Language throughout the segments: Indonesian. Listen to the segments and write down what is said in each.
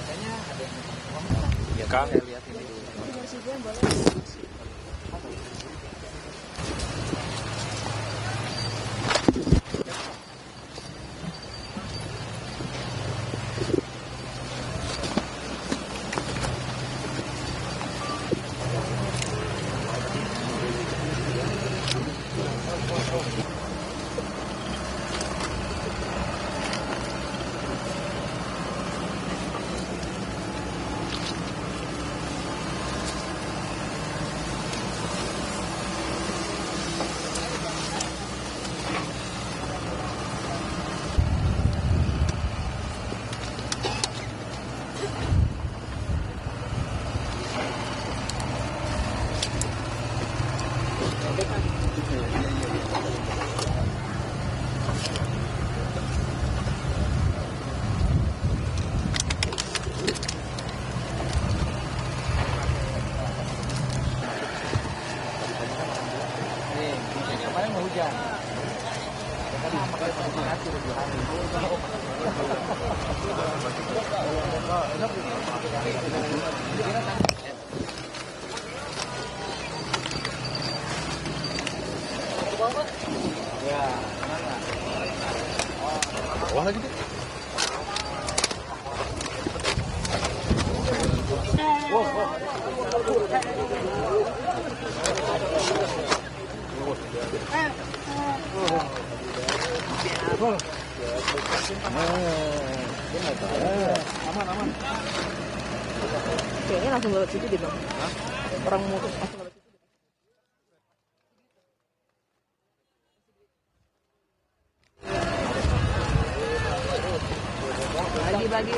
biasanya ada yang Ya Kang. saya lihat ini dulu. Kemarin mau hujan. Tadi makanya pakai hati 7 hari. Ya, mana? Bawah lagi deh. Aman. Kayaknya langsung lewat situ deh bang. Orang mutus langsung lewat situ. Bagi-bagi.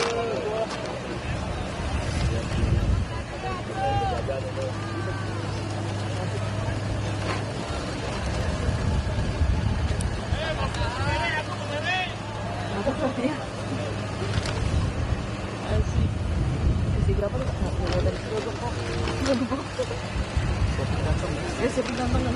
Asik berapa tuh? Nggak dari situ kok. Siapin tantangan.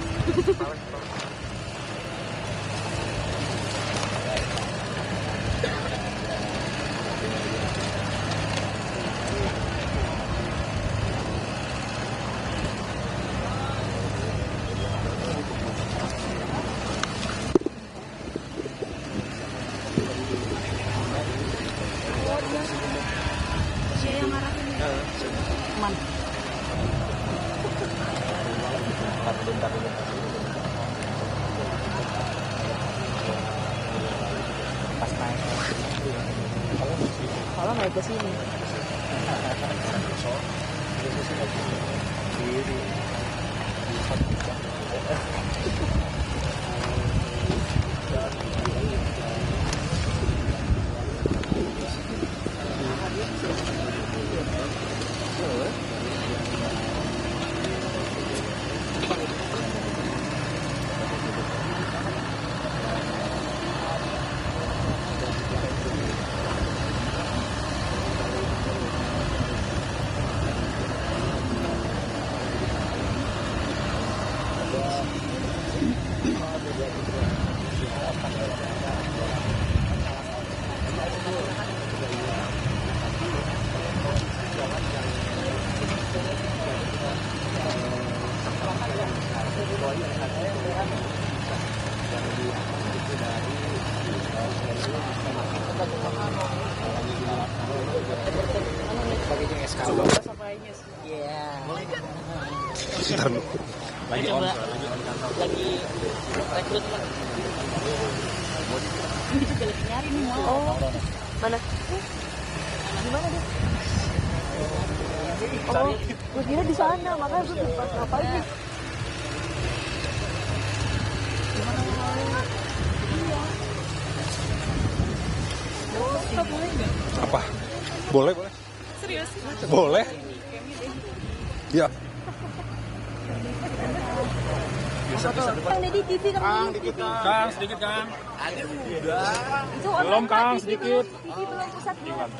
Siapa yang ngarahin? Teman. Pas naik. Kalau naik ke sini. Iya. Lagi on. Lagi rekrutmen. Ini juga lagi nyari nih mau. Oh, mana? Gimana deh? Oh, gue kira di sana, makanya gue pas ngapain nih? Gimana? Iya. Oh, boleh nggak? Apa? Boleh. Serius? Boleh. Ya. Kang Deddy TV Kang, sedikit Kang. Ada udah. Belum Kang, sedikit. TV belum pusat belum.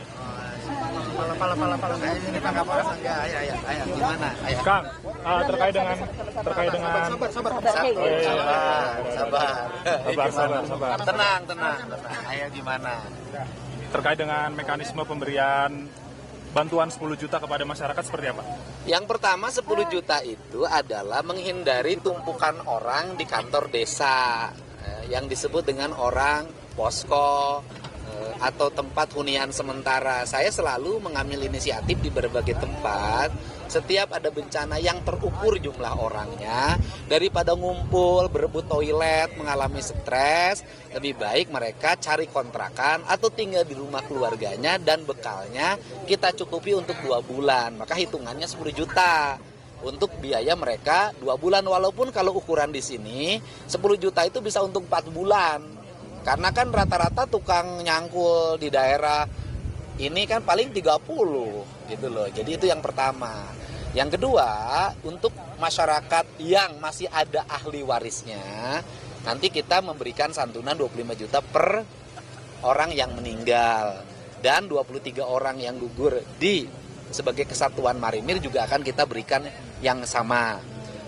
Pala. Ini Pak Kapolres enggak. Ayo. Gimana? Ayo. Kang, terkait dengan Sabar. Tenang. Ayo gimana? terkait dengan mekanisme pemberian bantuan 10 juta kepada masyarakat seperti apa? Yang pertama 10 juta itu adalah menghindari tumpukan orang di kantor desa yang disebut dengan orang posko atau tempat hunian sementara. Saya selalu mengambil inisiatif di berbagai tempat. Setiap ada bencana yang terukur jumlah orangnya, daripada ngumpul, berebut toilet, mengalami stres, lebih baik mereka cari kontrakan atau tinggal di rumah keluarganya dan bekalnya kita cukupi untuk 2 bulan. Maka hitungannya 10 juta untuk biaya mereka 2 bulan. Walaupun kalau ukuran di sini 10 juta itu bisa untuk 4 bulan. Karena kan rata-rata tukang nyangkul di daerah ini kan paling 30 gitu loh. Jadi itu yang pertama. Yang kedua, untuk masyarakat yang masih ada ahli warisnya, nanti kita memberikan santunan 25 juta per orang yang meninggal. Dan 23 orang yang gugur sebagai kesatuan marinir juga akan kita berikan yang sama.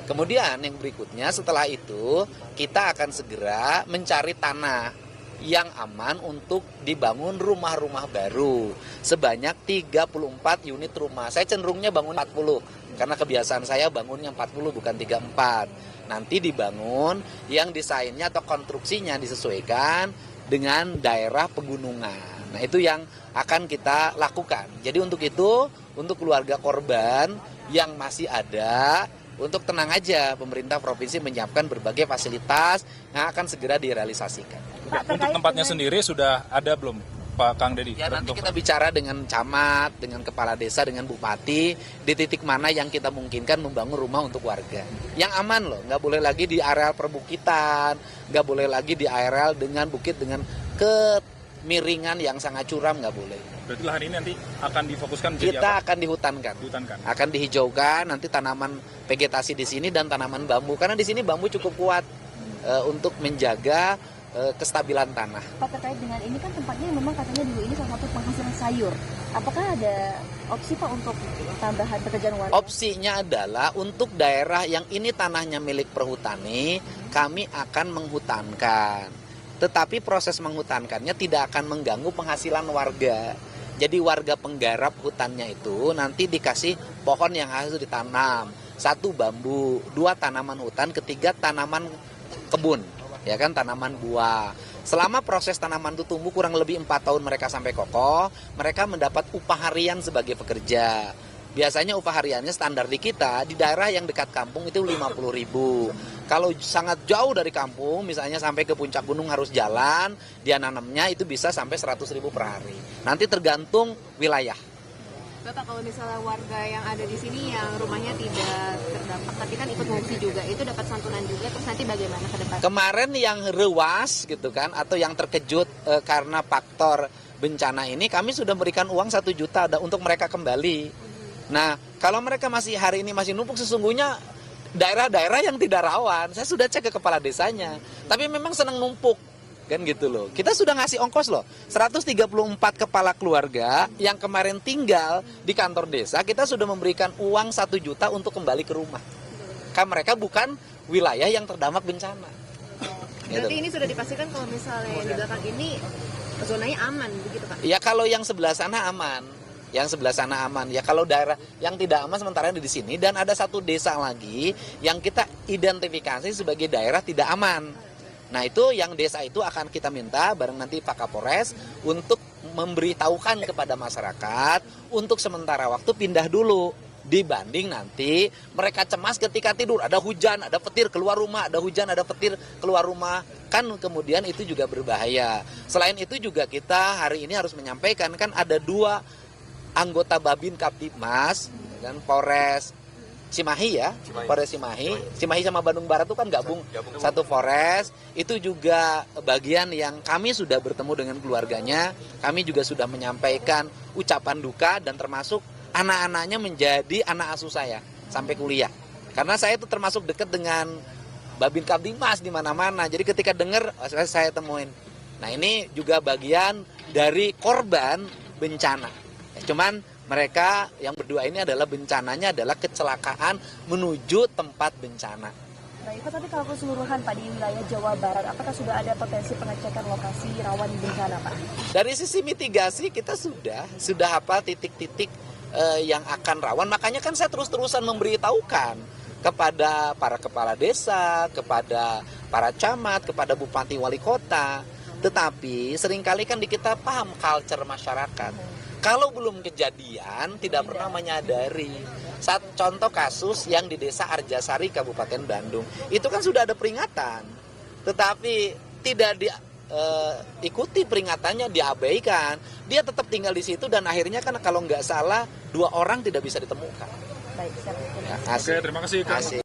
Kemudian yang berikutnya setelah itu kita akan segera mencari tanah yang aman untuk dibangun rumah-rumah baru sebanyak 34 unit rumah. Saya cenderungnya bangun 40 karena kebiasaan saya bangunnya 40 bukan 34. Nanti dibangun yang desainnya atau konstruksinya disesuaikan dengan daerah pegunungan. Nah, itu yang akan kita lakukan. Jadi untuk itu, untuk keluarga korban yang masih ada, untuk tenang aja, pemerintah provinsi menyiapkan berbagai fasilitas yang akan segera direalisasikan. Untuk tempatnya sendiri sudah ada belum, Pak Kang Deddy? Ya, nanti kita bicara dengan camat, dengan kepala desa, dengan bupati, di titik mana yang kita mungkinkan membangun rumah untuk warga. Yang aman loh, nggak boleh lagi di areal perbukitan, nggak boleh lagi di areal dengan bukit dengan kemiringan yang sangat curam, nggak boleh. Berarti lahan ini nanti akan difokuskan menjadi Kita apa? akan dihutankan. Akan dihijaukan, nanti tanaman vegetasi di sini dan tanaman bambu. Karena di sini bambu cukup kuat untuk menjaga kestabilan tanah. Pak, terkait dengan ini kan tempatnya memang katanya dulu ini salah satu penghasil sayur. Apakah ada opsi Pak untuk tambahan pekerjaan warga? Opsinya adalah untuk daerah yang ini tanahnya milik perhutani, kami akan menghutankan. Tetapi proses menghutankannya tidak akan mengganggu penghasilan warga. Jadi warga penggarap hutannya itu nanti dikasih pohon yang harus ditanam. 1 bambu, 2 tanaman hutan, 3 tanaman kebun. Ya kan, tanaman buah. Selama proses tanaman itu tumbuh kurang lebih 4 tahun mereka sampai kokoh, mereka mendapat upah harian sebagai pekerja. Biasanya upah hariannya standar di kita, di daerah yang dekat kampung itu 50.000. Kalau sangat jauh dari kampung, misalnya sampai ke puncak gunung harus jalan, dia nanamnya itu bisa sampai 100.000 per hari. Nanti tergantung wilayah. Bapak, kalau misalnya warga yang ada di sini yang rumahnya tidak terdampak, tapi kan ikut mengungsi juga, itu dapat santunan juga, terus nanti bagaimana ke depan? Kemarin yang rewas gitu kan, atau yang terkejut karena faktor bencana ini, kami sudah memberikan uang 1 juta untuk mereka kembali. Nah, kalau mereka masih hari ini masih numpuk, sesungguhnya daerah-daerah yang tidak rawan, saya sudah cek ke kepala desanya, tapi memang senang numpuk. Kan gitu loh. Kita sudah ngasih ongkos loh. 134 kepala keluarga yang kemarin tinggal di kantor desa, kita sudah memberikan uang 1 juta untuk kembali ke rumah. Kan mereka bukan wilayah yang terdampak bencana. Berarti ini sudah dipastikan kalau misalnya yang di belakang ini zonanya aman begitu Pak? Ya kalau yang sebelah sana aman. Yang sebelah sana aman. Ya kalau daerah yang tidak aman sementara di sini, dan ada 1 desa lagi yang kita identifikasi sebagai daerah tidak aman. Nah itu yang desa itu akan kita minta bareng nanti Pak Kapolres untuk memberitahukan kepada masyarakat untuk sementara waktu pindah dulu, dibanding nanti mereka cemas ketika tidur, ada hujan, ada petir keluar rumah, ada hujan, ada petir keluar rumah, kan kemudian itu juga berbahaya. Selain itu juga kita hari ini harus menyampaikan, kan ada 2 anggota Babin Kaptipmas dan Polres Cimahi ya, Polres Cimahi sama Bandung Barat itu kan gabung satu Polres. Itu juga bagian yang kami sudah bertemu dengan keluarganya, kami juga sudah menyampaikan ucapan duka dan termasuk anak-anaknya menjadi anak asuh saya sampai kuliah. Karena saya itu termasuk dekat dengan Babin Kaptipmas di mana-mana. Jadi ketika dengar saya temuin. Nah, ini juga bagian dari korban bencana. Cuman mereka yang berdua ini adalah bencananya adalah kecelakaan menuju tempat bencana. Baik, Pak, tapi kalau keseluruhan Pak di wilayah Jawa Barat, apakah sudah ada potensi pengecekan lokasi rawan bencana Pak? Dari sisi mitigasi kita sudah apa titik-titik yang akan rawan. Makanya kan saya terus-terusan memberitahukan kepada para kepala desa, kepada para camat, kepada bupati wali kota. Tetapi seringkali kan di kita paham culture masyarakat. Kalau belum kejadian tidak pernah menyadari. Contoh kasus yang di Desa Arjasari Kabupaten Bandung, itu kan sudah ada peringatan, tetapi tidak diikuti peringatannya, diabaikan. Dia tetap tinggal di situ dan akhirnya kan kalau nggak salah 2 orang tidak bisa ditemukan. Baik, siap. Oke, terima kasih Kang. Kasih.